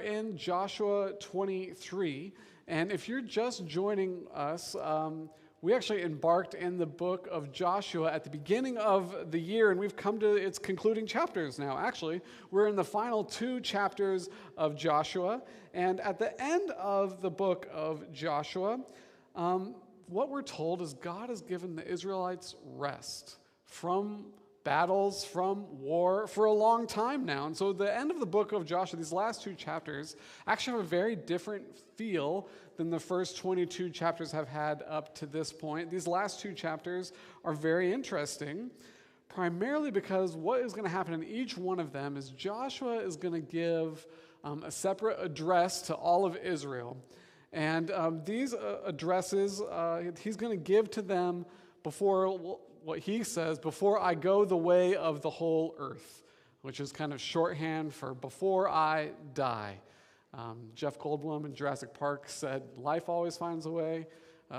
In Joshua 23, and if you're just joining us, we actually embarked in the book of Joshua at the beginning of the year, and we've come to its concluding chapters now. Actually, we're in the final 2 chapters of Joshua, and at the end of the book of Joshua, what we're told is God has given the Israelites rest from battles, from war for a long time now. And so the end of the book of Joshua, these last 2 chapters, actually have a very different feel than the first 22 chapters have had up to this point. These last 2 chapters are very interesting, primarily because what is going to happen in each one of them is Joshua is going to give a separate address to all of Israel. And these addresses, he's going to give to them before what he says, before I go the way of the whole earth, which is kind of shorthand for before I die. Jeff Goldblum in Jurassic Park said, life always finds a way.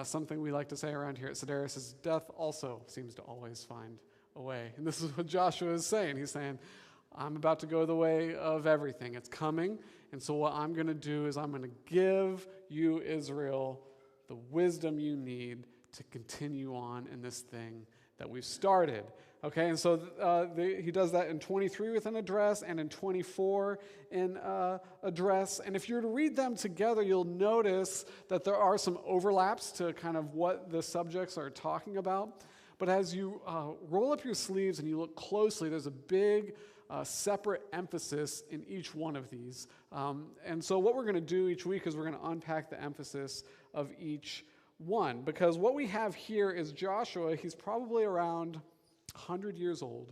Something we like to say around here at Sideris is death also seems to always find a way. And this is what Joshua is saying. He's saying, I'm about to go the way of everything. It's coming. And so what I'm going to do is I'm going to give you, Israel, the wisdom you need to continue on in this thing that we've started. Okay, and so he does that in 23 with an address and in 24 in address. And if you're to read them together, you'll notice that there are some overlaps to kind of what the subjects are talking about. But as you roll up your sleeves and you look closely, there's a big separate emphasis in each one of these. And so what we're going to do each week is we're going to unpack the emphasis of each one, because what we have here is Joshua. He's probably around 100 years old,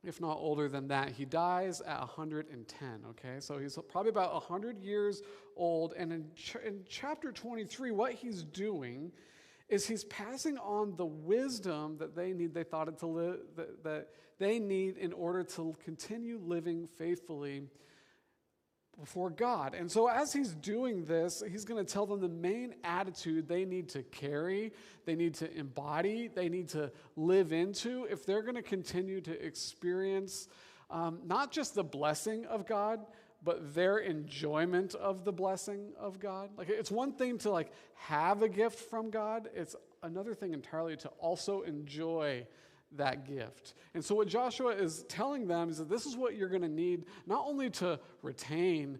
if not older than that. He dies at 110, okay? So he's probably about 100 years old, and in chapter 23, what he's doing is he's passing on the wisdom that they need, they thought it to live, that they need in order to continue living faithfully before God. And so as he's doing this, he's going to tell them the main attitude they need to carry, they need to embody, they need to live into if they're going to continue to experience not just the blessing of God, but their enjoyment of the blessing of God. Like, it's one thing to like have a gift from God. It's another thing entirely to also enjoy that gift. And so what Joshua is telling them is that this is what you're going to need, not only to retain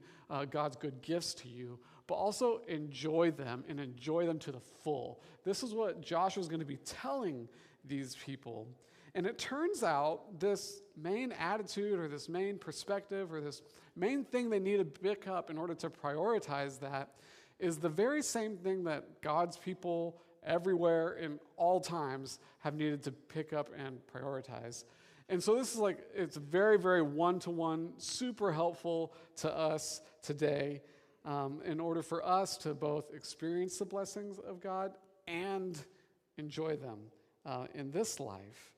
God's good gifts to you, but also enjoy them and enjoy them to the full. This is what Joshua is going to be telling these people. And it turns out this main attitude or this main perspective or this main thing they need to pick up in order to prioritize that is the very same thing that God's people everywhere in all times have needed to pick up and prioritize. And so this is like, it's very, very one-to-one, super helpful to us today in order for us to both experience the blessings of God and enjoy them in this life.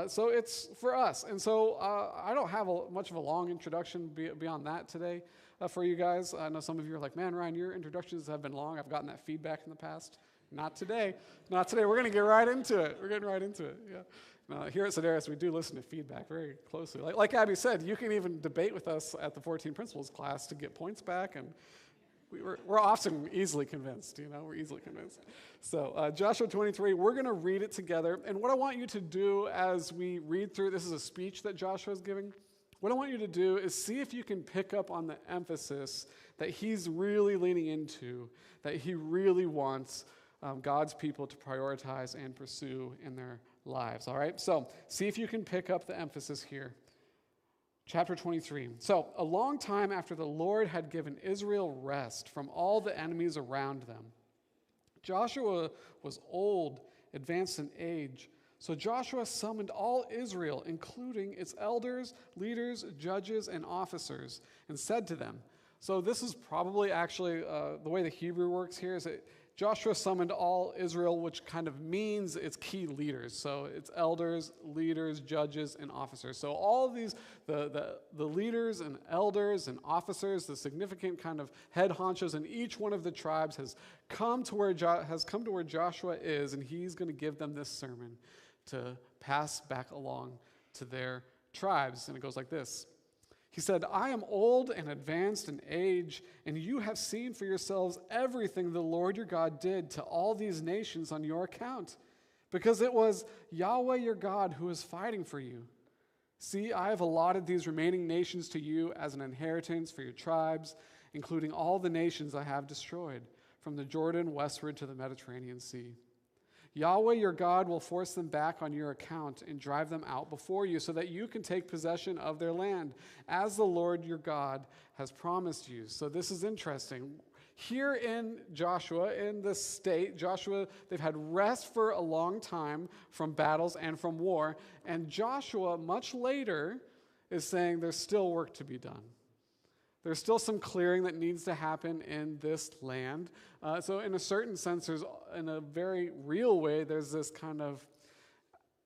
So it's for us. And so I don't have much of a long introduction beyond that today for you guys. I know some of you are like, man, Ryan, your introductions have been long. I've gotten that feedback in the past. Not today. Not today. We're going to get right into it. We're getting right into it. Yeah. Now, here at Sideris, we do listen to feedback very closely. Like Abby said, you can even debate with us at the 14 Principles class to get points back, and we're often easily convinced. We're easily convinced. So Joshua 23, we're going to read it together. And what I want you to do as we read through, this is a speech that Joshua is giving. What I want you to do is see if you can pick up on the emphasis that he's really leaning into, that he really wants God's people to prioritize and pursue in their lives, all right? So see if you can pick up the emphasis here. Chapter 23. So a long time after the Lord had given Israel rest from all the enemies around them, Joshua was old, advanced in age. So Joshua summoned all Israel, including its elders, leaders, judges, and officers, and said to them, so this is probably actually the way the Hebrew works here is that Joshua summoned all Israel, which kind of means it's key leaders. So it's elders, leaders, judges, and officers. So all of these, the leaders and elders and officers, the significant kind of head honchos in each one of the tribes has come to where Joshua is, and he's going to give them this sermon to pass back along to their tribes. And it goes like this. He said, I am old and advanced in age, and you have seen for yourselves everything the Lord your God did to all these nations on your account, because it was Yahweh your God who was fighting for you. See, I have allotted these remaining nations to you as an inheritance for your tribes, including all the nations I have destroyed, from the Jordan westward to the Mediterranean Sea. Yahweh your God will force them back on your account and drive them out before you so that you can take possession of their land, as the Lord your God has promised you. So this is interesting. Here in Joshua, in this state, Joshua, they've had rest for a long time from battles and from war. And Joshua, much later, is saying there's still work to be done. There's still some clearing that needs to happen in this land. So in a certain sense, in a very real way, there's this kind of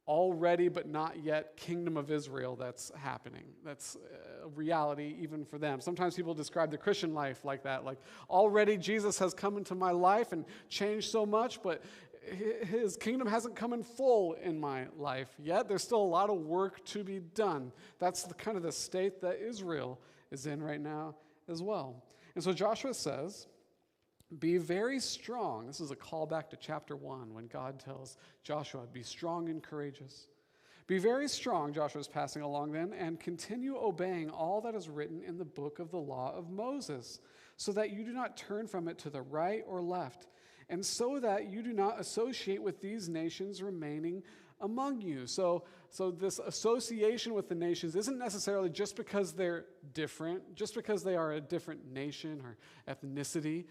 already but not yet kingdom of Israel that's happening. That's a reality even for them. Sometimes people describe the Christian life like that, like already Jesus has come into my life and changed so much, but his kingdom hasn't come in full in my life yet. There's still a lot of work to be done. That's the kind of the state that Israel is in right now as well. And so Joshua says, be very strong. This is a callback to chapter 1 when God tells Joshua, be strong and courageous. Be very strong, Joshua is passing along then, and continue obeying all that is written in the book of the law of Moses, so that you do not turn from it to the right or left, and so that you do not associate with these nations remaining among you. So this association with the nations isn't necessarily just because they're different, just because they are a different nation or ethnicity.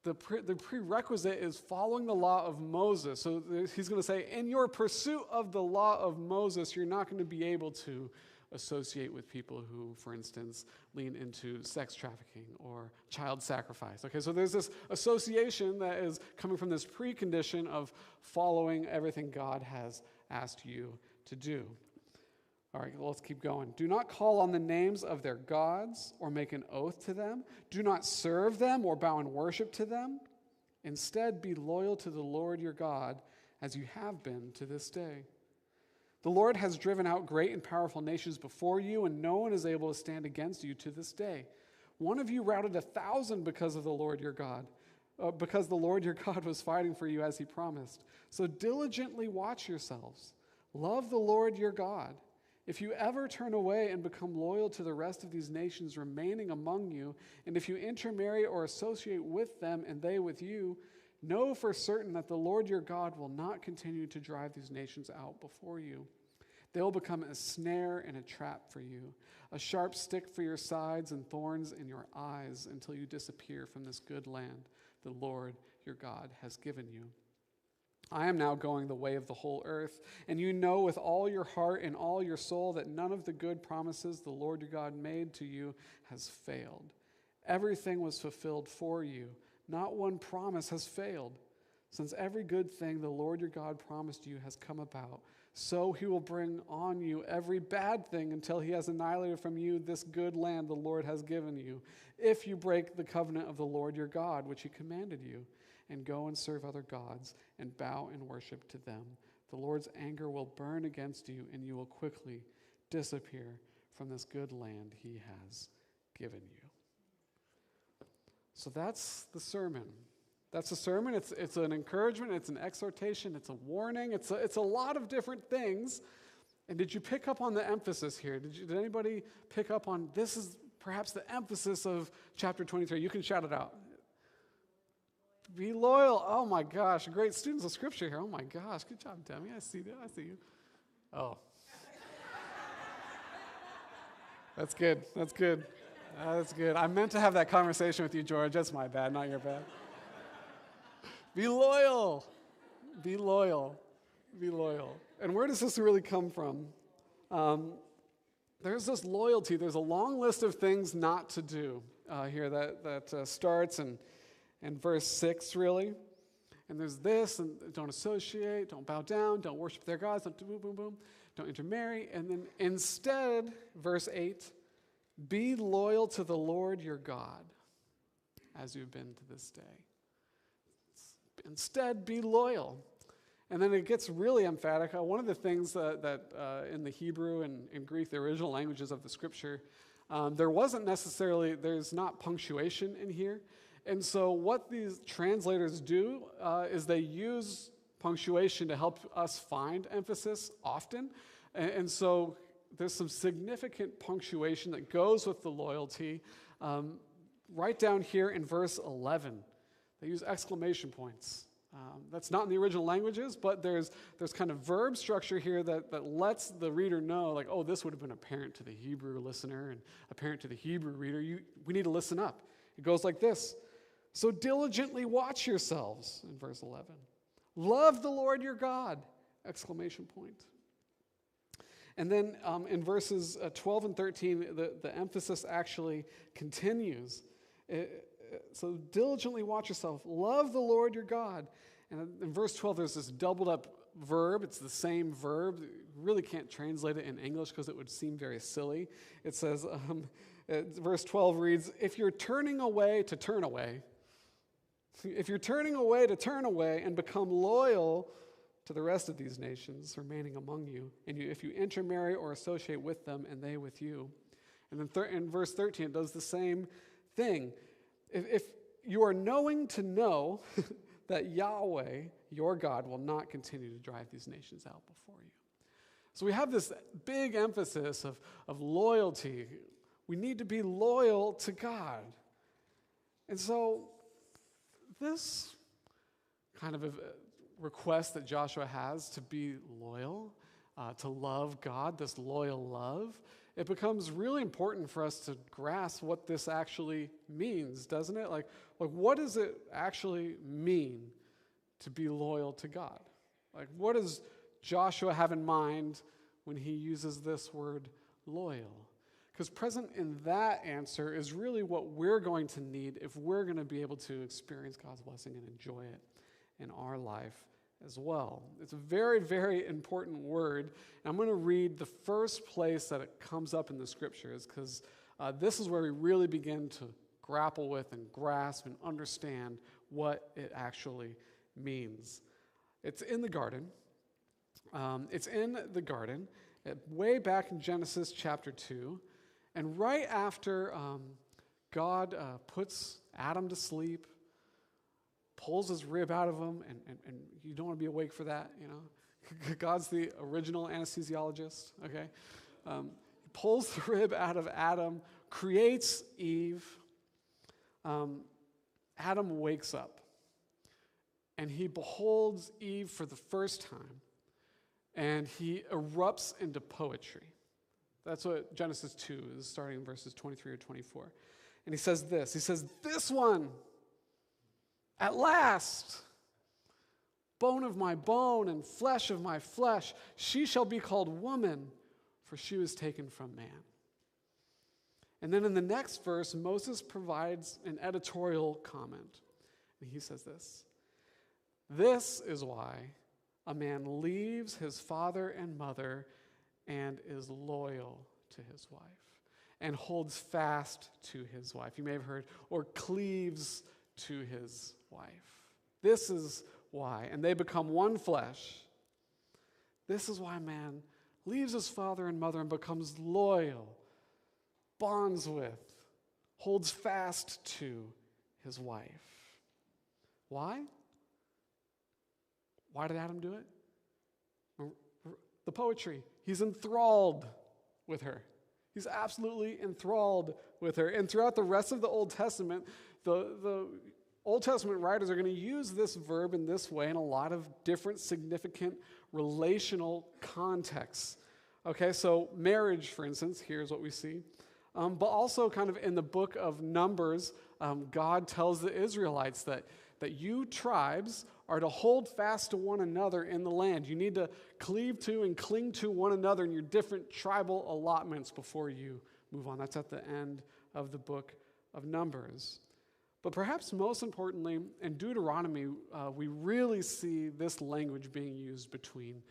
The prerequisite is following the law of Moses. So he's going to say, in your pursuit of the law of Moses, you're not going to be able to associate with people who, for instance, lean into sex trafficking or child sacrifice. Okay, so there's this association that is coming from this precondition of following everything God has asked you to do. All right, well, let's keep going. Do not call on the names of their gods or make an oath to them. Do not serve them or bow in worship to them. Instead, be loyal to the Lord your God as you have been to this day. The Lord has driven out great and powerful nations before you, and no one is able to stand against you to this day. One of you routed 1,000 because of the Lord your God, because the Lord your God was fighting for you as he promised. So diligently watch yourselves. Love the Lord your God. If you ever turn away and become loyal to the rest of these nations remaining among you, and if you intermarry or associate with them and they with you, know for certain that the Lord your God will not continue to drive these nations out before you. They will become a snare and a trap for you, a sharp stick for your sides and thorns in your eyes until you disappear from this good land the Lord your God has given you. I am now going the way of the whole earth, and you know with all your heart and all your soul that none of the good promises the Lord your God made to you has failed. Everything was fulfilled for you. Not one promise has failed. Since every good thing the Lord your God promised you has come about, so he will bring on you every bad thing until he has annihilated from you this good land the Lord has given you, if you break the covenant of the Lord your God, which he commanded you, and go and serve other gods and bow and worship to them. The Lord's anger will burn against you, and you will quickly disappear from this good land he has given you. So that's the sermon. That's the sermon. It's an encouragement. It's an exhortation. It's a warning. It's a lot of different things. And did you pick up on the emphasis here? Did anybody pick up on this is perhaps the emphasis of chapter 23? You can shout it out. Be loyal. Oh my gosh, great students of Scripture here. Oh my gosh, good job, Demi. I see that. I see you. Oh, that's good. That's good. That's good. I meant to have that conversation with you, George. That's my bad, not your bad. Be loyal. Be loyal. Be loyal. And where does this really come from? There's this loyalty. There's a long list of things not to do here that starts in verse 6, really. And there's this, and don't associate, don't bow down, don't worship their gods, don't do boom, boom, boom, don't intermarry. And then instead, verse 8, be loyal to the Lord your God as you've been to this day. Instead, be loyal. And then it gets really emphatic. One of the things that in the Hebrew and in Greek, the original languages of the Scripture, There's not punctuation in here. And so what these translators do is they use punctuation to help us find emphasis often. And so there's some significant punctuation that goes with the loyalty. Right down here in verse 11, they use exclamation points. That's not in the original languages, but there's kind of verb structure here that lets the reader know, like, oh, this would have been apparent to the Hebrew listener and apparent to the Hebrew reader. We need to listen up. It goes like this. So diligently watch yourselves, in verse 11. Love the Lord your God, exclamation point. And then in verses 12 and 13, the emphasis actually continues. So diligently watch yourself. Love the Lord your God. And in verse 12, there's this doubled up verb. It's the same verb. You really can't translate it in English because it would seem very silly. It says, verse 12 reads, if you're turning away to turn away, if you're turning away to turn away and become loyal to the rest of these nations remaining among you, and if you intermarry or associate with them and they with you. And then in verse 13, it does the same thing. If you are knowing to know that Yahweh, your God, will not continue to drive these nations out before you. So we have this big emphasis of loyalty. We need to be loyal to God. And so this kind of a request that Joshua has to be loyal, to love God, this loyal love, it becomes really important for us to grasp what this actually means, doesn't it? Like what does it actually mean to be loyal to God? Like, what does Joshua have in mind when he uses this word loyal? Because present in that answer is really what we're going to need if we're going to be able to experience God's blessing and enjoy it in our life as well. It's a very, very important word. And I'm going to read the first place that it comes up in the scriptures, because this is where we really begin to grapple with and grasp and understand what it actually means. It's in the garden. Way back in Genesis chapter 2. And right after God puts Adam to sleep, pulls his rib out of him, and you don't want to be awake for that, you know. God's the original anesthesiologist, okay? He pulls the rib out of Adam, creates Eve. Adam wakes up, and he beholds Eve for the first time, and he erupts into poetry. That's what Genesis 2 is, starting in verses 23 or 24. And he says this. He says, this one, at last, bone of my bone and flesh of my flesh, she shall be called woman, for she was taken from man. And then in the next verse, Moses provides an editorial comment. And he says this. This is why a man leaves his father and mother and is loyal to his wife, and holds fast to his wife. You may have heard, or cleaves to his wife. This is why. And they become one flesh. This is why man leaves his father and mother and becomes loyal, bonds with, holds fast to his wife. Why? Why did Adam do it? The poetry. He's enthralled with her. He's absolutely enthralled with her. And throughout the rest of the Old Testament, the Old Testament writers are going to use this verb in this way in a lot of different significant relational contexts. Okay, so marriage, for instance, here's what we see. But also kind of in the book of Numbers, God tells the Israelites that you tribes are to hold fast to one another in the land. You need to cleave to and cling to one another in your different tribal allotments before you move on. That's at the end of the book of Numbers. But perhaps most importantly, in Deuteronomy, we really see this language being used between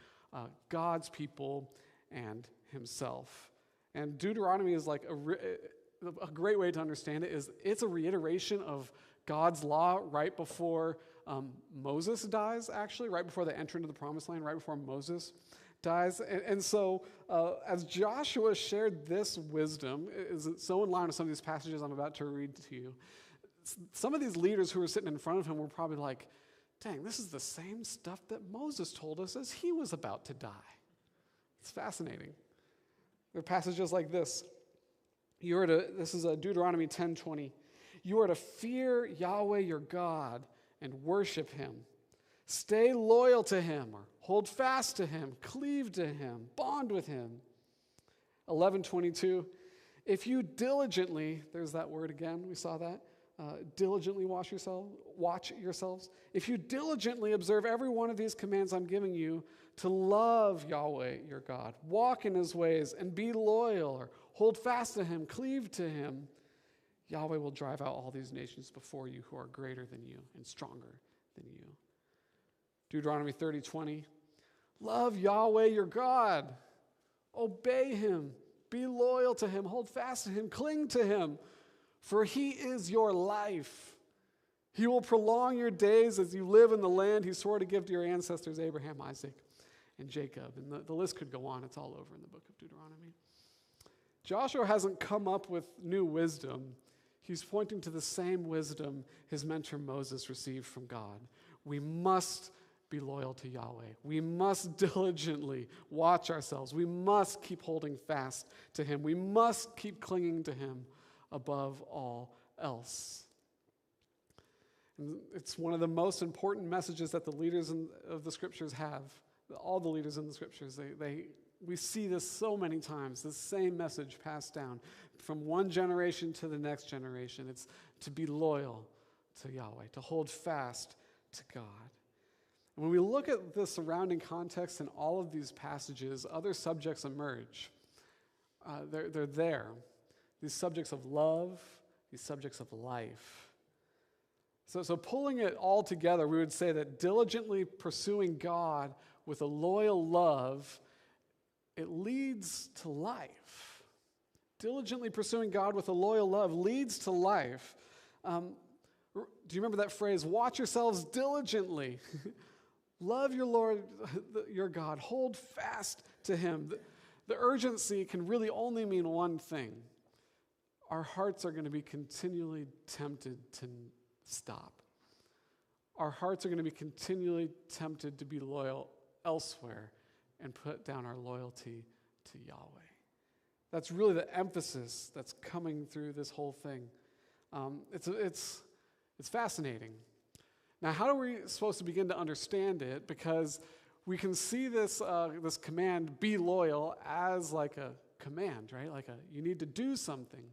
God's people and himself. And Deuteronomy is like a great way to understand it is it's a reiteration of God's law right before Moses dies, actually, right before they enter into the promised land, right before Moses dies. And so as Joshua shared this wisdom, is it so in line with some of these passages I'm about to read to you, some of these leaders who were sitting in front of him were probably like, dang, this is the same stuff that Moses told us as he was about to die. It's fascinating. There are passages like this. This is Deuteronomy 10:20. You are to fear Yahweh your God and worship him. Stay loyal to him, or hold fast to him, cleave to him, bond with him. 11:22. If you diligently, there's that word again, we saw that. Diligently watch yourselves. If you diligently observe every one of these commands I'm giving you, to love Yahweh your God, walk in his ways, and be loyal, or hold fast to him, cleave to him, Yahweh will drive out all these nations before you who are greater than you and stronger than you. Deuteronomy 30:20. Love Yahweh your God. Obey him. Be loyal to him. Hold fast to him. Cling to him. For he is your life. He will prolong your days as you live in the land he swore to give to your ancestors, Abraham, Isaac, and Jacob. And the list could go on. It's all over in the book of Deuteronomy. Joshua hasn't come up with new wisdom. He's pointing to the same wisdom his mentor Moses received from God. We must be loyal to Yahweh. We must diligently watch ourselves. We must keep holding fast to him. We must keep clinging to him above all else. And it's one of the most important messages that the leaders of the scriptures have. All the leaders in the scriptures, we see this so many times, this same message passed down from one generation to the next generation. It's to be loyal to Yahweh, to hold fast to God. And when we look at the surrounding context in all of these passages, other subjects emerge. They're there. These subjects of love, these subjects of life. So pulling it all together, we would say that diligently pursuing God with a loyal love, it leads to life. Diligently pursuing God with a loyal love leads to life. Do you remember that phrase, watch yourselves diligently? Love your Lord, your God. Hold fast to him. The urgency can really only mean one thing. Our hearts are going to be continually tempted to stop. Our hearts are going to be continually tempted to be loyal elsewhere and put down our loyalty to Yahweh. That's really the emphasis that's coming through this whole thing. It's fascinating. Now, how are we supposed to begin to understand it? Because we can see this command, be loyal, as like a command, right? You need to do something.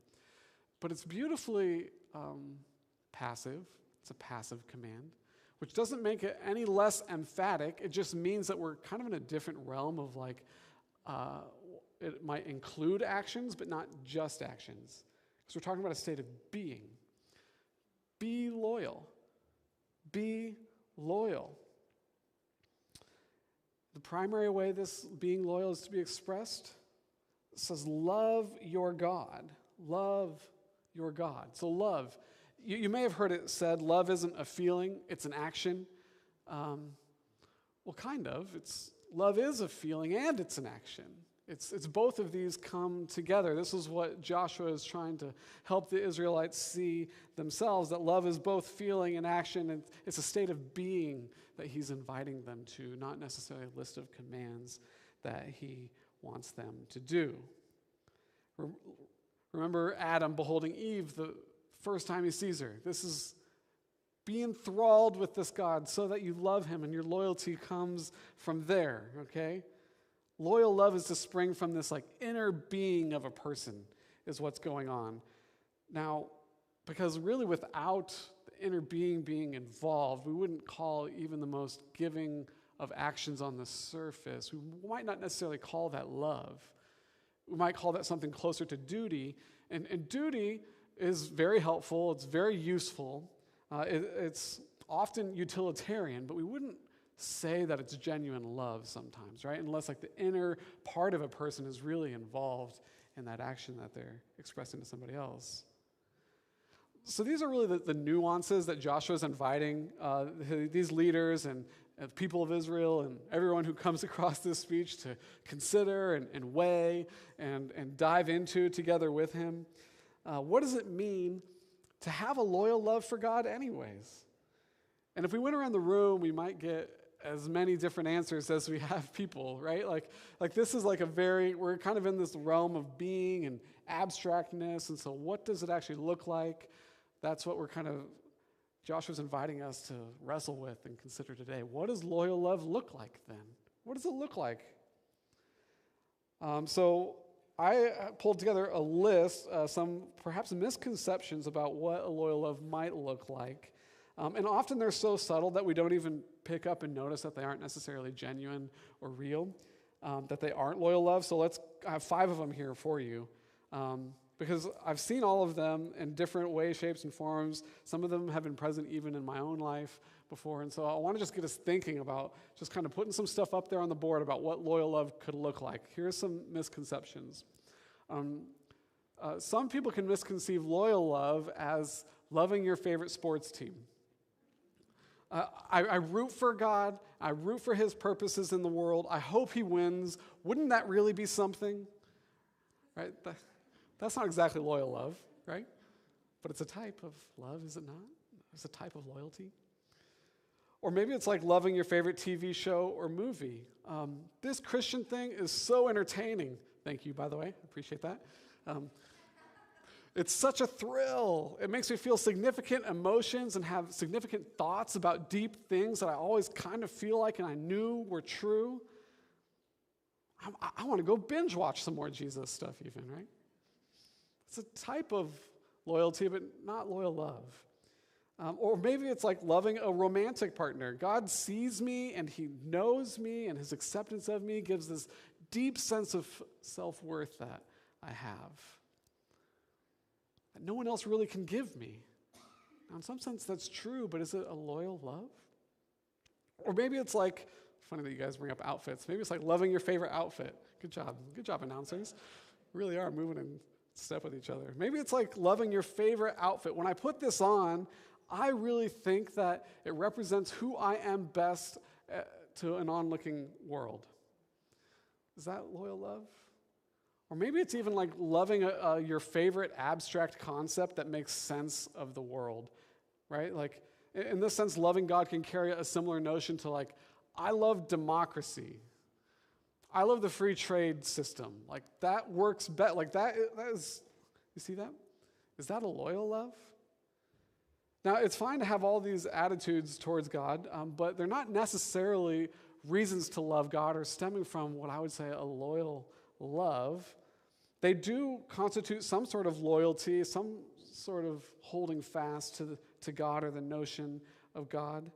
But it's beautifully passive. It's a passive command, which doesn't make it any less emphatic. It just means that we're kind of in a different realm of it might include actions, but not just actions. Because we're talking about a state of being. Be loyal. Be loyal. The primary way this being loyal is to be expressed says, love your God. Love your God. So love. You may have heard it said, love isn't a feeling, it's an action. Well, kind of. Love is a feeling and it's an action. It's both of these come together. This is what Joshua is trying to help the Israelites see themselves, that love is both feeling and action, and it's a state of being that he's inviting them to, not necessarily a list of commands that he wants them to do. Remember Adam beholding Eve the first time he sees her. This is be enthralled with this God so that you love him and your loyalty comes from there, okay? Loyal love is to spring from this inner being of a person is what's going on. Now, because really without the inner being involved, we wouldn't call even the most giving of actions on the surface. We might not necessarily call that love. We might call that something closer to duty. And duty is very helpful. It's very useful. It's often utilitarian, but we wouldn't say that it's genuine love sometimes, right? Unless the inner part of a person is really involved in that action that they're expressing to somebody else. So these are really the nuances that Joshua's inviting these leaders and the people of Israel and everyone who comes across this speech to consider and weigh and dive into together with him. What does it mean to have a loyal love for God anyways? And if we went around the room, we might get as many different answers as we have people, right? Like this is like we're kind of in this realm of being and abstractness, and so what does it actually look like? That's what Joshua's inviting us to wrestle with and consider today. What does loyal love look like then? What does it look like? So I pulled together a list, some perhaps misconceptions about what a loyal love might look like. And often they're so subtle that we don't even pick up and notice that they aren't necessarily genuine or real, that they aren't loyal love. So I have 5 of them here for you. Because I've seen all of them in different ways, shapes, and forms. Some of them have been present even in my own life before. And so I want to just get us thinking about just kind of putting some stuff up there on the board about what loyal love could look like. Here's some misconceptions. Some people can misconceive loyal love as loving your favorite sports team. I root for God. I root for his purposes in the world. I hope he wins. Wouldn't that really be something? Right? That's not exactly loyal love, right? But it's a type of love, is it not? It's a type of loyalty. Or maybe it's like loving your favorite TV show or movie. This Christian thing is so entertaining. Thank you, by the way. I appreciate that. It's such a thrill. It makes me feel significant emotions and have significant thoughts about deep things that I always kind of feel like and I knew were true. I want to go binge watch some more Jesus stuff even, right? It's a type of loyalty, but not loyal love. Or maybe it's like loving a romantic partner. God sees me and he knows me, and his acceptance of me gives this deep sense of self-worth that I have, that no one else really can give me. Now, in some sense, that's true, but is it a loyal love? Or maybe it's like, funny that you guys bring up outfits. Maybe it's like loving your favorite outfit. Good job, announcers. Really are moving in step with each other. Maybe it's like loving your favorite outfit. When I put this on, I really think that it represents who I am best to an onlooking world. Is that loyal love? Or maybe it's even like loving your favorite abstract concept that makes sense of the world, right? Like, in this sense, loving God can carry a similar notion to like, I love democracy. I love the free trade system. Like, that works better. Like, that is, you see that? Is that a loyal love? Now, it's fine to have all these attitudes towards God, but they're not necessarily reasons to love God or stemming from what I would say a loyal love. They do constitute some sort of loyalty, some sort of holding fast to God or the notion of God.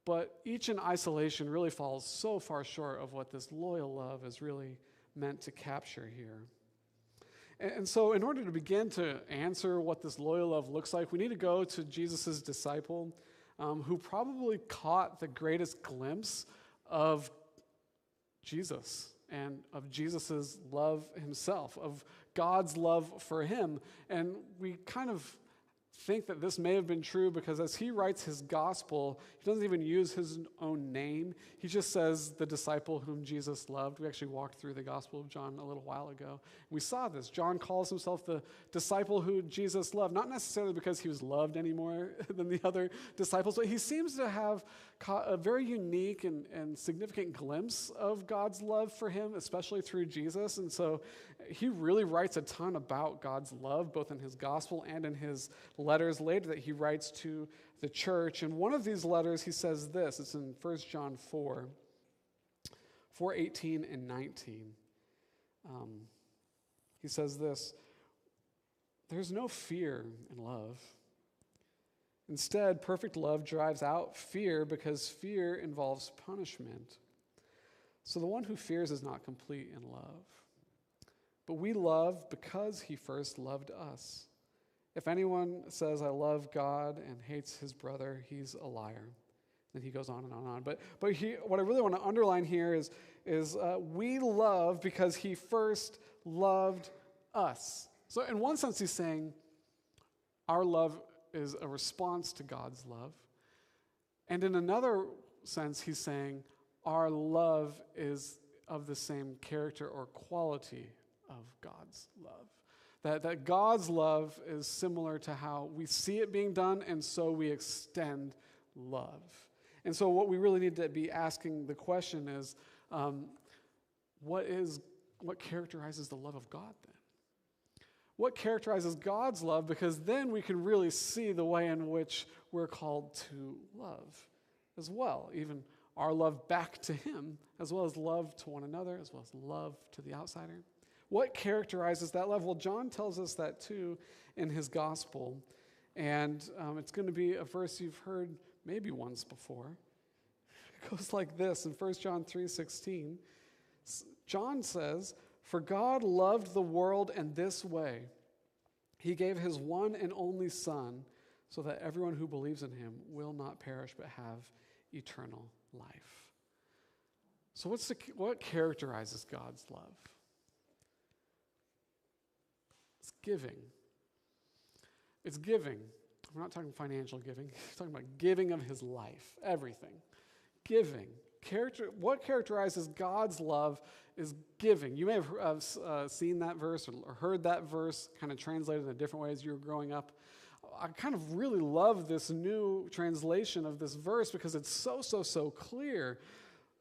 But each in isolation really falls so far short of what this loyal love is really meant to capture here. And so in order to begin to answer what this loyal love looks like, we need to go to Jesus' disciple, who probably caught the greatest glimpse of Jesus and of Jesus' love himself, of God's love for him. And we kind of think that this may have been true because as he writes his gospel, he doesn't even use his own name. He just says the disciple whom Jesus loved. We actually walked through the Gospel of John a little while ago. We saw this. John calls himself the disciple who Jesus loved, not necessarily because he was loved any more than the other disciples, but he seems to have caught a very unique and significant glimpse of God's love for him, especially through Jesus. And so he really writes a ton about God's love, both in his gospel and in his letters later that he writes to the church. And one of these letters, he says this. It's in 1 John 4:18 and 19. He says this: "There's no fear in love. Instead, perfect love drives out fear because fear involves punishment. So the one who fears is not complete in love. But we love because he first loved us. If anyone says, 'I love God,' and hates his brother, he's a liar." Then he goes on and on and on. But what I really want to underline here is we love because he first loved us. So in one sense, he's saying our love is a response to God's love. And in another sense, he's saying our love is of the same character or quality of God's love. That God's love is similar to how we see it being done, and so we extend love. And so what we really need to be asking the question is, what characterizes the love of God then? What characterizes God's love? Because then we can really see the way in which we're called to love as well, even our love back to him, as well as love to one another, as well as love to the outsider. What characterizes that love? Well, John tells us that too in his gospel, and it's going to be a verse you've heard maybe once before. It goes like this in 1 John 3:16. John says, "For God loved the world in this way. He gave his one and only Son, so that everyone who believes in him will not perish but have eternal life." So what characterizes God's love? It's giving. It's giving. We're not talking financial giving. We're talking about giving of his life, everything. Giving. What characterizes God's love is giving. You may have seen that verse or heard that verse kind of translated in a different way as you were growing up. I kind of really love this new translation of this verse because it's so clear.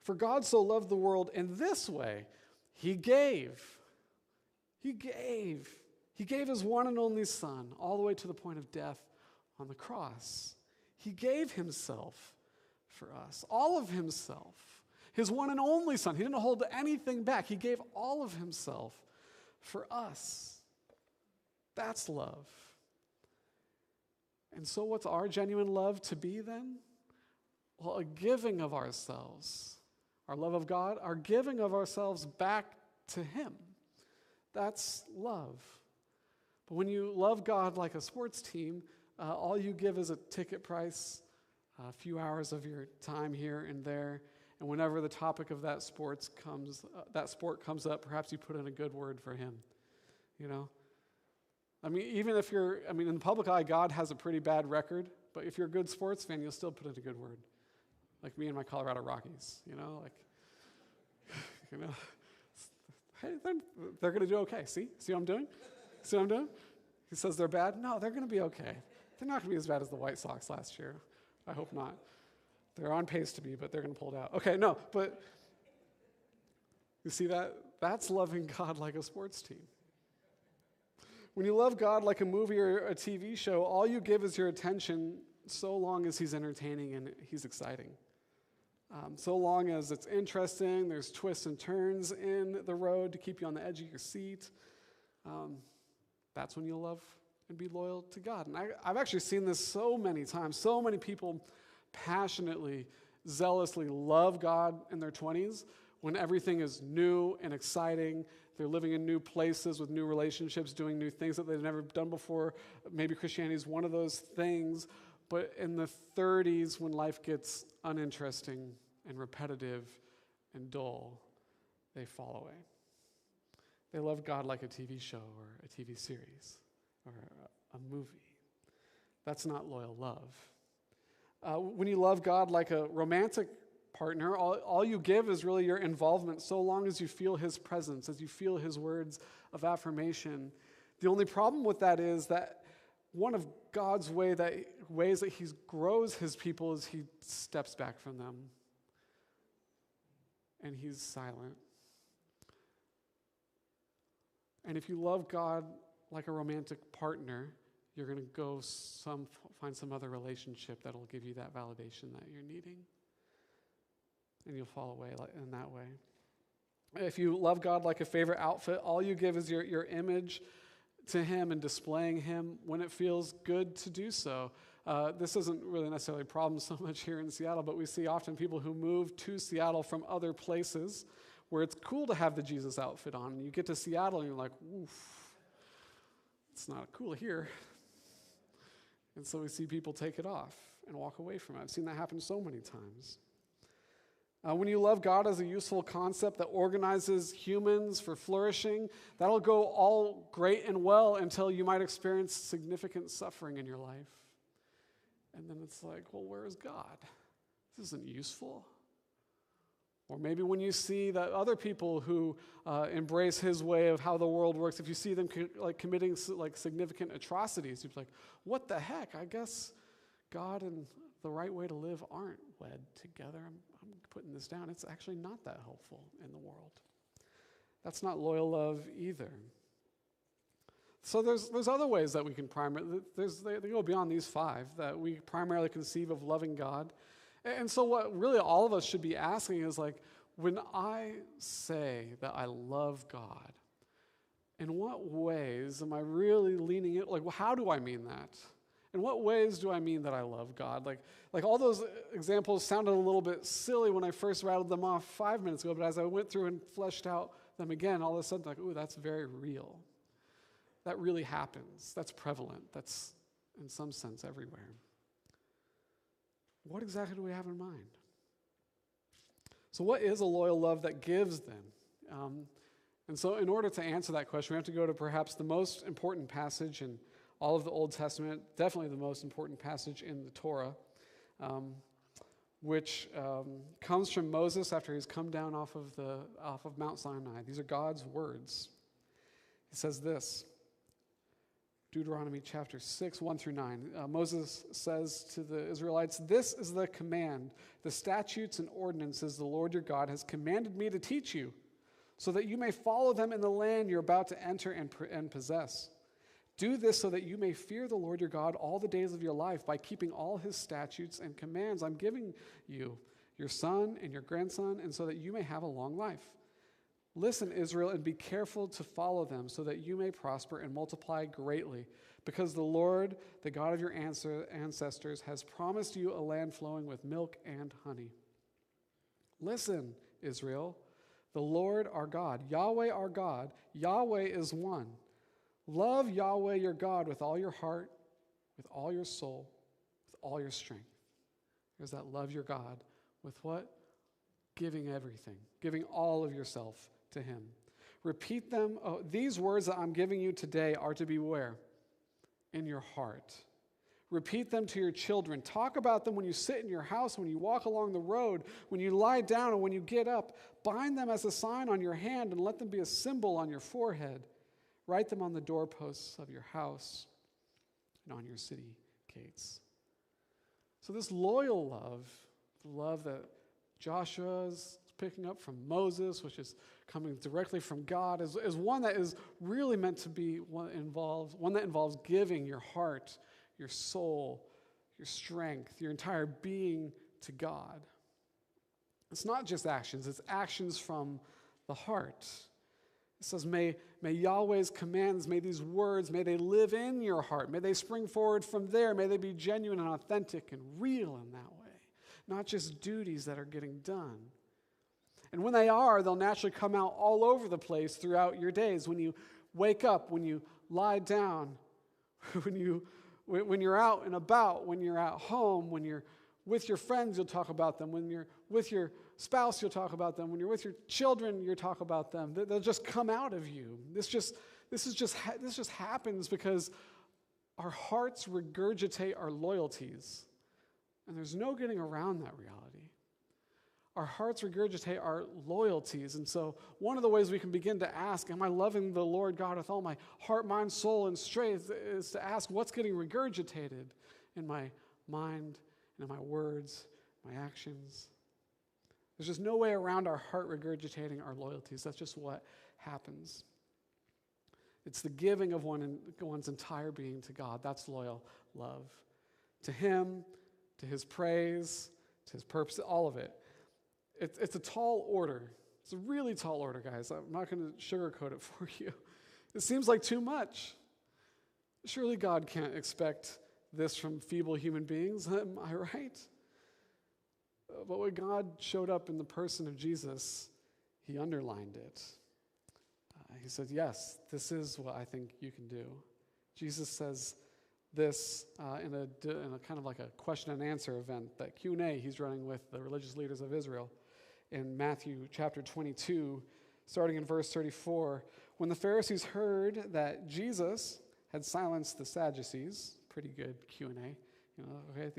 For God so loved the world in this way, he gave. He gave. He gave his one and only Son all the way to the point of death on the cross. He gave himself for us, all of himself. His one and only Son. He didn't hold anything back. He gave all of himself for us. That's love. And so what's our genuine love to be then? Well, a giving of ourselves. Our love of God, our giving of ourselves back to him. That's love. But when you love God like a sports team, all you give is a ticket price, a few hours of your time here and there, and whenever the topic of that sport comes up, perhaps you put in a good word for him, you know? I mean, even if in the public eye, God has a pretty bad record, but if you're a good sports fan, you'll still put in a good word. Like me and my Colorado Rockies, you know? Hey, they're going to do okay. See what I'm doing? See what I'm doing? He says they're bad. No, they're going to be okay. They're not going to be as bad as the White Sox last year. I hope not. They're on pace to be, but they're going to pull it out. Okay, no, but you see that? That's loving God like a sports team. When you love God like a movie or a TV show, all you give is your attention so long as he's entertaining and he's exciting. So long as it's interesting, there's twists and turns in the road to keep you on the edge of your seat. That's when you'll love and be loyal to God. And I've actually seen this so many times. So many people passionately, zealously love God in their 20s when everything is new and exciting. They're living in new places with new relationships, doing new things that they've never done before. Maybe Christianity is one of those things. But in the 30s, when life gets uninteresting and repetitive and dull, they fall away. They love God like a TV show or a TV series or a movie. That's not loyal love. When you love God like a romantic partner, all you give is really your involvement so long as you feel his presence, as you feel his words of affirmation. The only problem with that is that one of God's ways that he grows his people is he steps back from them and he's silent. And if you love God like a romantic partner, you're going to go find some other relationship that'll give you that validation that you're needing. And you'll fall away in that way. If you love God like a favorite outfit, all you give is your image to him and displaying him when it feels good to do so. This isn't really necessarily a problem so much here in Seattle, but we see often people who move to Seattle from other places where it's cool to have the Jesus outfit on. And you get to Seattle and you're like, oof, it's not cool here. And so we see people take it off and walk away from it. I've seen that happen so many times. When you love God as a useful concept that organizes humans for flourishing, that'll go all great and well until you might experience significant suffering in your life. And then it's like, well, where is God? this isn't useful. Or maybe when you see that other people who embrace his way of how the world works, if you see them committing significant atrocities, you're like, what the heck? I guess God and the right way to live aren't wed together. I'm putting this down. It's actually not that helpful in the world. That's not loyal love either. So there's other ways that we can they go beyond these 5, that we primarily conceive of loving God. And so what really all of us should be asking is like, when I say that I love God, in what ways am I really leaning it? Like, well, how do I mean that? In what ways do I mean that I love God? Like all those examples sounded a little bit silly when I first rattled them off 5 minutes ago, but as I went through and fleshed out them again, all of a sudden, like, ooh, that's very real. That really happens. That's prevalent. That's, in some sense, everywhere. What exactly do we have in mind? So what is a loyal love that gives then? And so in order to answer that question, we have to go to perhaps the most important passage in all of the Old Testament, definitely the most important passage in the Torah, which comes from Moses after he's come down off of Mount Sinai. These are God's words. He says this, Deuteronomy chapter 6, 1 through 9. Moses says to the Israelites, "This is the command, the statutes and ordinances the Lord your God has commanded me to teach you, so that you may follow them in the land you're about to enter and possess. Do this so that you may fear the Lord your God all the days of your life by keeping all his statutes and commands I'm giving you, your son and your grandson, and so that you may have a long life. Listen, Israel, and be careful to follow them so that you may prosper and multiply greatly, because the Lord, the God of your ancestors, has promised you a land flowing with milk and honey. Listen, Israel, the Lord our God, Yahweh is one. Love Yahweh your God with all your heart, with all your soul, with all your strength." There's that love your God with what? Giving everything, giving all of yourself to him. Repeat them. Oh, these words that I'm giving you today are to be where? In your heart. Repeat them to your children. Talk about them when you sit in your house, when you walk along the road, when you lie down, and when you get up. Bind them as a sign on your hand and let them be a symbol on your forehead. Write them on the doorposts of your house and on your city gates. So this loyal love, the love that Joshua is picking up from Moses, which is coming directly from God, is one that is really meant to be one that involves giving your heart, your soul, your strength, your entire being to God. It's not just actions, it's actions from the heart. It says, may Yahweh's commands, may these words, may they live in your heart. May they spring forward from there. May they be genuine and authentic and real in that way. Not just duties that are getting done. And when they are, they'll naturally come out all over the place throughout your days. When you wake up, when you lie down, when you're out and about, when you're at home, when you're with your friends, you'll talk about them. When you're with your spouse, you'll talk about them. When you're with your children, you'll talk about them. They'll just come out of you. This just happens because our hearts regurgitate our loyalties. And there's no getting around that reality. Our hearts regurgitate our loyalties. And so one of the ways we can begin to ask, am I loving the Lord God with all my heart, mind, soul, and strength, is to ask what's getting regurgitated in my mind and in my words, my actions. There's just no way around our heart regurgitating our loyalties. That's just what happens. It's the giving of one's entire being to God. That's loyal love. To him, to his praise, to his purpose, all of it. It's a tall order. It's a really tall order, guys. I'm not going to sugarcoat it for you. It seems like too much. Surely God can't expect this from feeble human beings. Am I right? But when God showed up in the person of Jesus, he underlined it. He said, yes, this is what I think you can do. Jesus says this in a kind of like a question and answer event, that Q&A he's running with the religious leaders of Israel in Matthew chapter 22, starting in verse 34. When the Pharisees heard that Jesus had silenced the Sadducees, pretty good Q&A, Okay,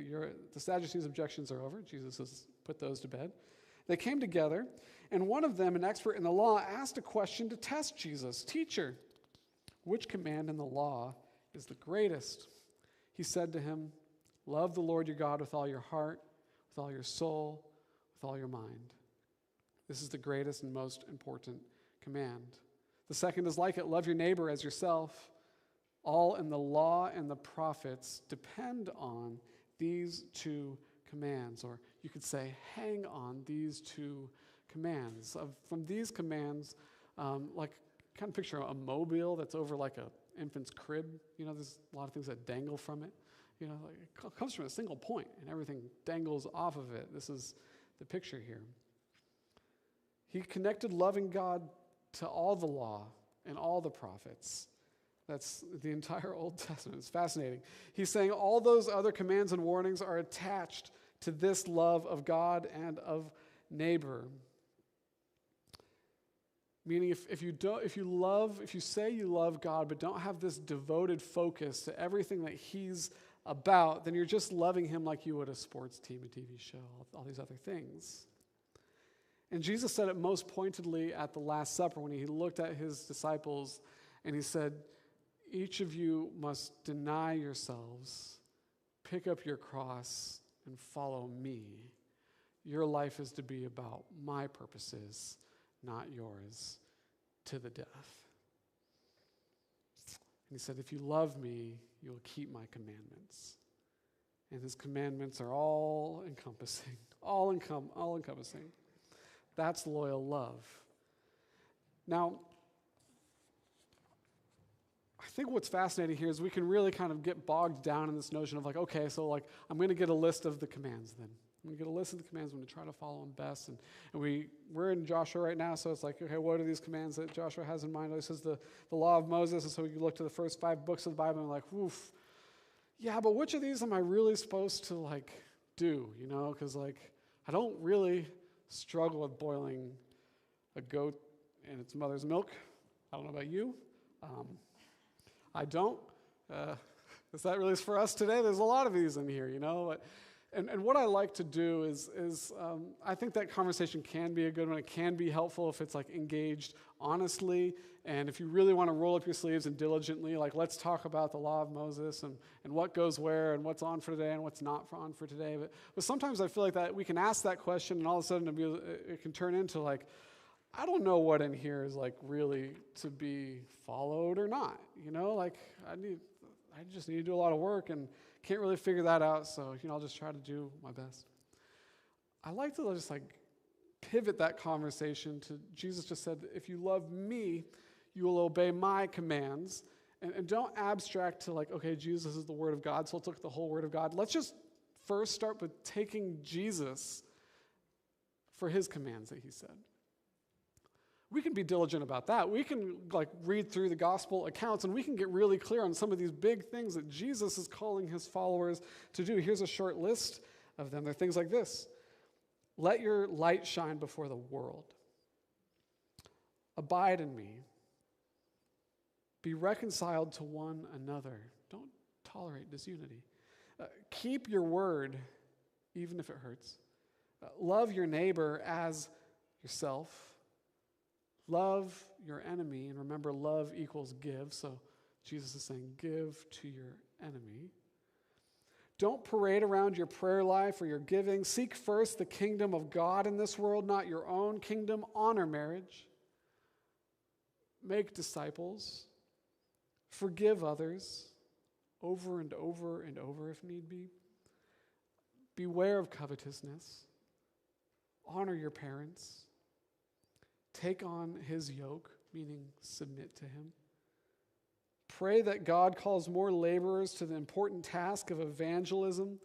the Sadducees' objections are over. Jesus has put those to bed. They came together, and one of them, an expert in the law, asked a question to test Jesus. Teacher, which command in the law is the greatest? He said to him, love the Lord your God with all your heart, with all your soul, with all your mind. This is the greatest and most important command. The second is like it, love your neighbor as yourself. All in the law and the prophets depend on these two commands, or you could say, hang on these two commands. From these commands, like kind of picture a mobile that's over like a infant's crib. There's a lot of things that dangle from it. Like it comes from a single point, and everything dangles off of it. This is the picture here. He connected loving God to all the law and all the prophets. That's the entire Old Testament. It's fascinating. He's saying all those other commands and warnings are attached to this love of God and of neighbor. Meaning if you say you love God but don't have this devoted focus to everything that he's about, then you're just loving him like you would a sports team, a TV show, all these other things. And Jesus said it most pointedly at the Last Supper when he looked at his disciples and he said, each of you must deny yourselves, pick up your cross, and follow me. Your life is to be about my purposes, not yours, to the death. And he said, if you love me, you will keep my commandments. And his commandments are all encompassing, all encompassing. That's loyal love. Now, I think what's fascinating here is we can really kind of get bogged down in this notion of like, okay, so like I'm going to get a list of the commands then. I'm going to get a list of the commands. I'm going to try to follow them best. And we're in Joshua right now, so it's like, okay, what are these commands that Joshua has in mind? This is the law of Moses, and so we can look to the first 5 books of the Bible and like, oof, yeah, but which of these am I really supposed to like do, Because like I don't really struggle with boiling a goat in its mother's milk. I don't know about you. I don't. Is that really for us today? There's a lot of these in here, And what I like to do is I think that conversation can be a good one. It can be helpful if it's like engaged honestly, and if you really want to roll up your sleeves and diligently, like let's talk about the law of Moses and what goes where and what's on for today and what's not on for today. But sometimes I feel like that we can ask that question and all of a sudden it can turn into like, I don't know what in here is like really to be followed or not. Like I just need to do a lot of work and can't really figure that out. So I'll just try to do my best. I like to just like pivot that conversation to Jesus just said, if you love me, you will obey my commands. And don't abstract to like, okay, Jesus is the Word of God, so let's look at the whole Word of God. Let's just first start with taking Jesus for his commands that he said. We can be diligent about that. We can like read through the gospel accounts and we can get really clear on some of these big things that Jesus is calling his followers to do. Here's a short list of them. They're things like this. Let your light shine before the world. Abide in me. Be reconciled to one another. Don't tolerate disunity. Keep your word, even if it hurts. Love your neighbor as yourself. Love your enemy, and remember, love equals give, so Jesus is saying, give to your enemy. Don't parade around your prayer life or your giving. Seek first the kingdom of God in this world, not your own kingdom. Honor marriage. Make disciples. Forgive others over and over and over if need be. Beware of covetousness. Honor your parents. Take on his yoke, meaning submit to him. Pray that God calls more laborers to the important task of evangelism.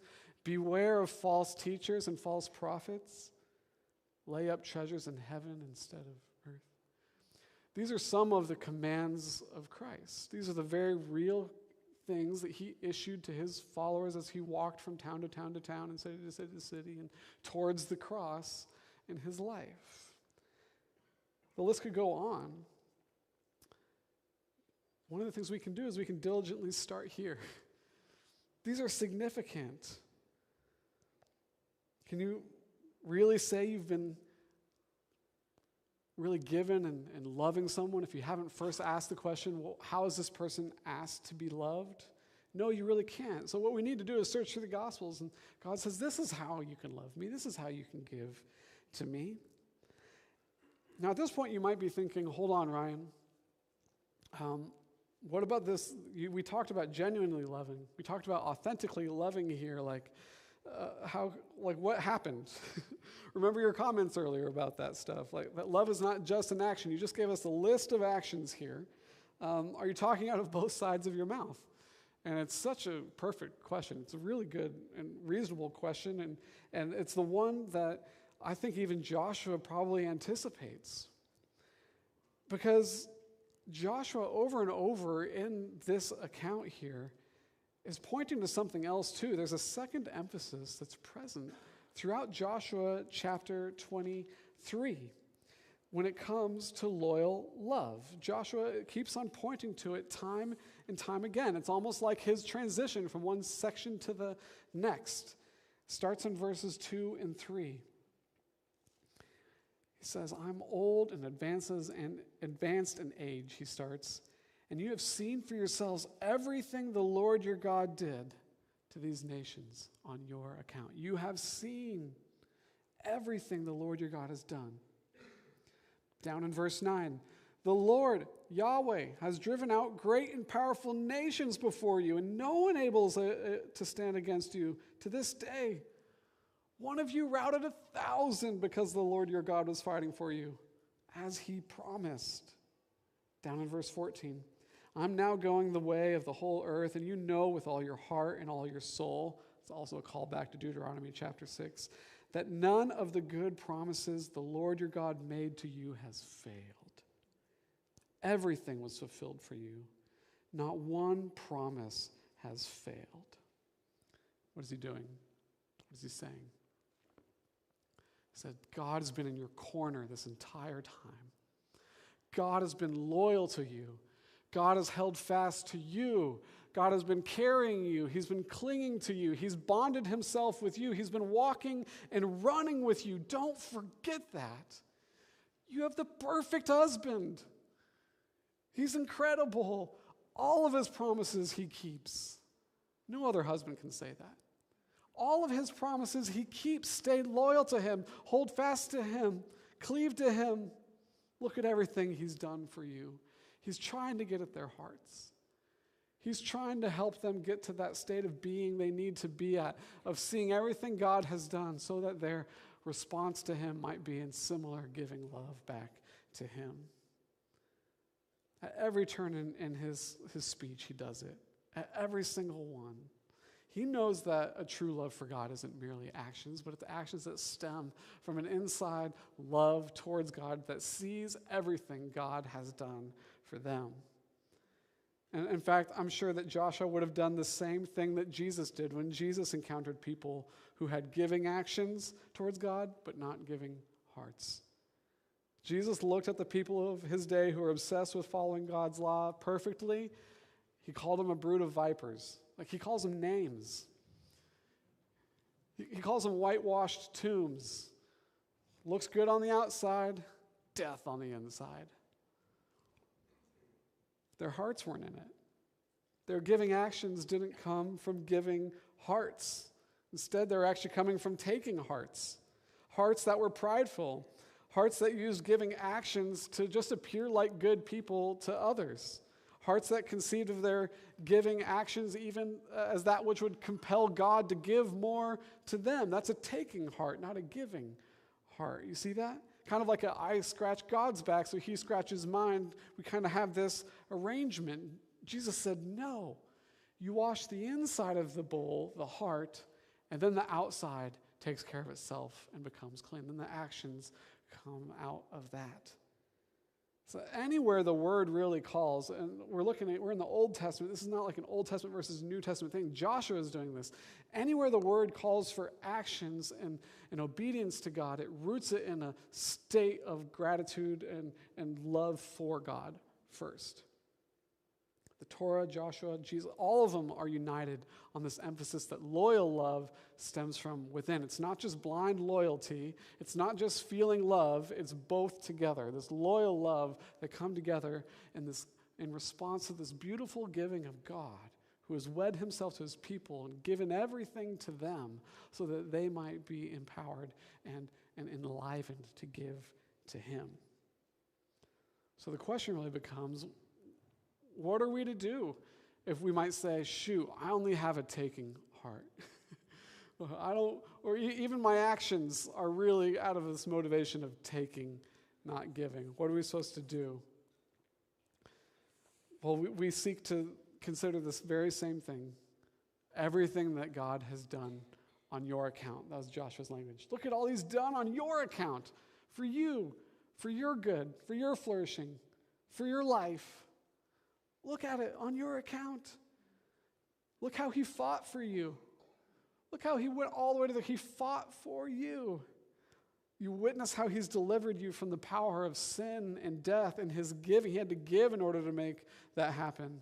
Beware of false teachers and false prophets. Lay up treasures in heaven instead of earth. These are some of the commands of Christ. These are the very real things that he issued to his followers as he walked from town to town to town and city to city to city and towards the cross in his life. The list could go on. One of the things we can do is we can diligently start here. These are significant. Can you really say you've been really given and loving someone if you haven't first asked the question, well, how is this person asked to be loved? No, you really can't. So what we need to do is search through the Gospels, and God says, this is how you can love me. This is how you can give to me. Now, at this point, you might be thinking, hold on, Ryan. What about this? We talked about genuinely loving. We talked about authentically loving here. What happened? Remember your comments earlier about that stuff. That love is not just an action. You just gave us a list of actions here. Are you talking out of both sides of your mouth? And it's such a perfect question. It's a really good and reasonable question, and it's the one that I think even Joshua probably anticipates. Because Joshua, over and over in this account here, is pointing to something else too. There's a second emphasis that's present throughout Joshua chapter 23 when it comes to loyal love. Joshua keeps on pointing to it time and time again. It's almost like his transition from one section to the next. Starts in verses 2 and 3. He says, I'm old and advanced in age, he starts, and you have seen for yourselves everything the Lord your God did to these nations on your account. You have seen everything the Lord your God has done. Down in verse 9, the Lord, Yahweh, has driven out great and powerful nations before you, and no one able to stand against you to this day. One of you routed 1,000 because the Lord your God was fighting for you, as he promised. Down in verse 14, I'm now going the way of the whole earth, and you know with all your heart and all your soul, it's also a call back to Deuteronomy chapter 6, that none of the good promises the Lord your God made to you has failed. Everything was fulfilled for you. Not one promise has failed. What is he doing? What is he saying? He said, God has been in your corner this entire time. God has been loyal to you. God has held fast to you. God has been carrying you. He's been clinging to you. He's bonded himself with you. He's been walking and running with you. Don't forget that. You have the perfect husband. He's incredible. All of his promises he keeps. No other husband can say that. All of his promises he keeps. Stay loyal to him. Hold fast to him. Cleave to him. Look at everything he's done for you. He's trying to get at their hearts. He's trying to help them get to that state of being they need to be at, of seeing everything God has done so that their response to him might be in similar giving love back to him. At every turn in his speech, he does it. At every single one. He knows that a true love for God isn't merely actions, but it's actions that stem from an inside love towards God that sees everything God has done for them. And in fact, I'm sure that Joshua would have done the same thing that Jesus did when Jesus encountered people who had giving actions towards God, but not giving hearts. Jesus looked at the people of his day who were obsessed with following God's law perfectly. He called them a brood of vipers. He calls them names. He calls them whitewashed tombs. Looks good on the outside, death on the inside. Their hearts weren't in it. Their giving actions didn't come from giving hearts. Instead, they're actually coming from taking hearts. Hearts that were prideful. Hearts that used giving actions to just appear like good people to others. Hearts that conceived of their giving actions even as that which would compel God to give more to them. That's a taking heart, not a giving heart. You see that? Kind of like I scratch God's back so he scratches mine. We kind of have this arrangement. Jesus said, no. You wash the inside of the bowl, the heart, and then the outside takes care of itself and becomes clean. Then the actions come out of that. So anywhere the word really calls, and we're in the Old Testament. This is not like an Old Testament versus New Testament thing. Joshua is doing this. Anywhere the word calls for actions and obedience to God, it roots it in a state of gratitude and love for God first. The Torah, Joshua, Jesus, all of them are united on this emphasis that loyal love stems from within. It's not just blind loyalty. It's not just feeling love. It's both together. This loyal love that come together in response to this beautiful giving of God, who has wed himself to his people and given everything to them so that they might be empowered and enlivened to give to him. So the question really becomes, what are we to do if we might say, shoot, I only have a taking heart? Even my actions are really out of this motivation of taking, not giving. What are we supposed to do? Well, we seek to consider this very same thing. Everything that God has done on your account. That was Joshua's language. Look at all he's done on your account. For you, for your good, for your flourishing, for your life. Look at it on your account. Look how he fought for you. Look how he went all the way to he fought for you. You witness how he's delivered you from the power of sin and death and his giving. He had to give in order to make that happen.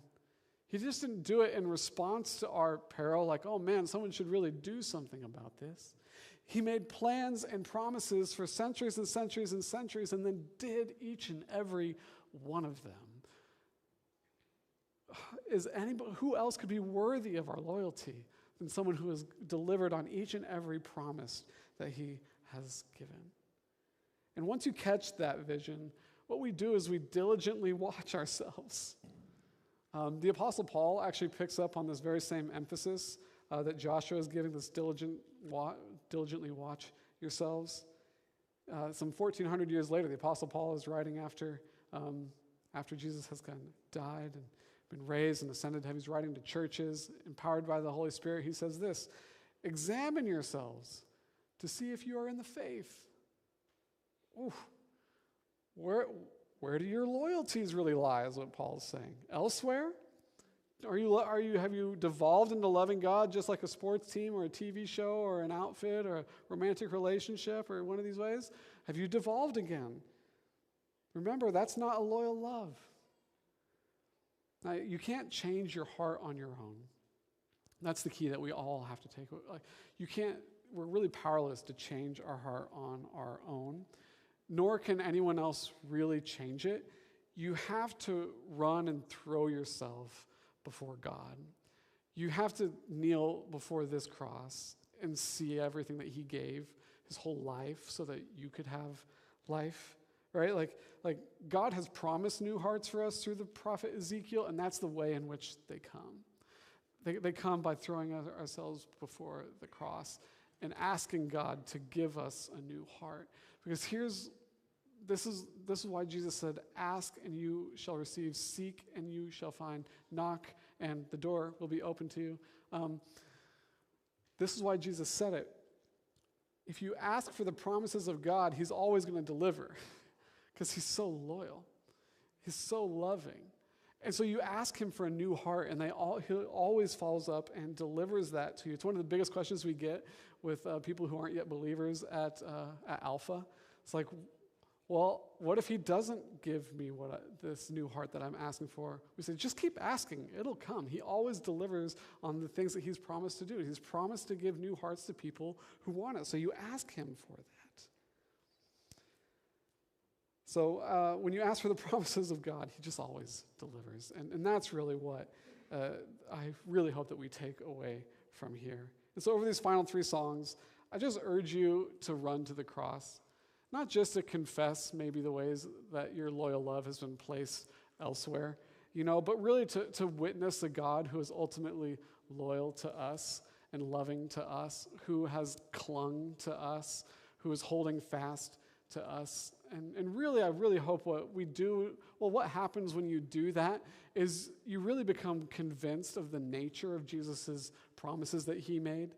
He just didn't do it in response to our peril, like, oh man, someone should really do something about this. He made plans and promises for centuries and centuries and centuries and then did each and every one of them. Who else could be worthy of our loyalty than someone who has delivered on each and every promise that he has given? And once you catch that vision, what we do is we diligently watch ourselves. The Apostle Paul actually picks up on this very same emphasis that Joshua is giving, this diligently watch yourselves. Some 1,400 years later, the Apostle Paul is writing after Jesus has kind of died and been raised and ascended. He's writing to churches, empowered by the Holy Spirit. He says this, examine yourselves to see if you are in the faith. Ooh, where do your loyalties really lie, is what Paul's saying. Elsewhere? Have you devolved into loving God just like a sports team or a TV show or an outfit or a romantic relationship or one of these ways? Have you devolved again? Remember, that's not a loyal love. Now, you can't change your heart on your own. That's the key that we all have to take. We're really powerless to change our heart on our own, nor can anyone else really change it. You have to run and throw yourself before God. You have to kneel before this cross and see everything that he gave, his whole life, so that you could have life. Right? Like God has promised new hearts for us through the prophet Ezekiel, and that's the way in which they come. They come by throwing ourselves before the cross and asking God to give us a new heart. Because this is why Jesus said, ask and you shall receive, seek and you shall find, knock and the door will be open to you. This is why Jesus said it. If you ask for the promises of God, he's always going to deliver. Because he's so loyal. He's so loving. And so you ask him for a new heart, and he always follows up and delivers that to you. It's one of the biggest questions we get with people who aren't yet believers at Alpha. It's like, well, what if he doesn't give me this new heart that I'm asking for? We say, just keep asking. It'll come. He always delivers on the things that he's promised to do. He's promised to give new hearts to people who want it. So you ask him for that. So when you ask for the promises of God, he just always delivers. And that's really what I really hope that we take away from here. And so over these final 3 songs, I just urge you to run to the cross. Not just to confess maybe the ways that your loyal love has been placed elsewhere, but really to witness a God who is ultimately loyal to us and loving to us, who has clung to us, who is holding fast to us. And really, I really hope what happens when you do that is you really become convinced of the nature of Jesus' promises that he made.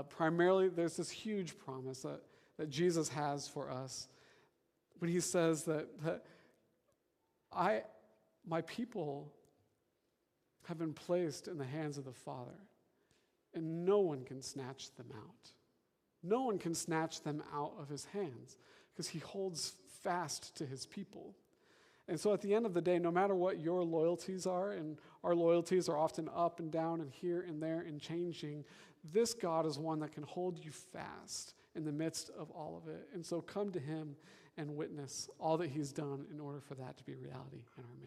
Primarily, there's this huge promise that Jesus has for us when he says that my people have been placed in the hands of the Father, and no one can snatch them out. No one can snatch them out of his hands because he holds fast to his people. And so at the end of the day, no matter what your loyalties are, and our loyalties are often up and down and here and there and changing, this God is one that can hold you fast in the midst of all of it. And so come to him and witness all that he's done in order for that to be reality in our midst.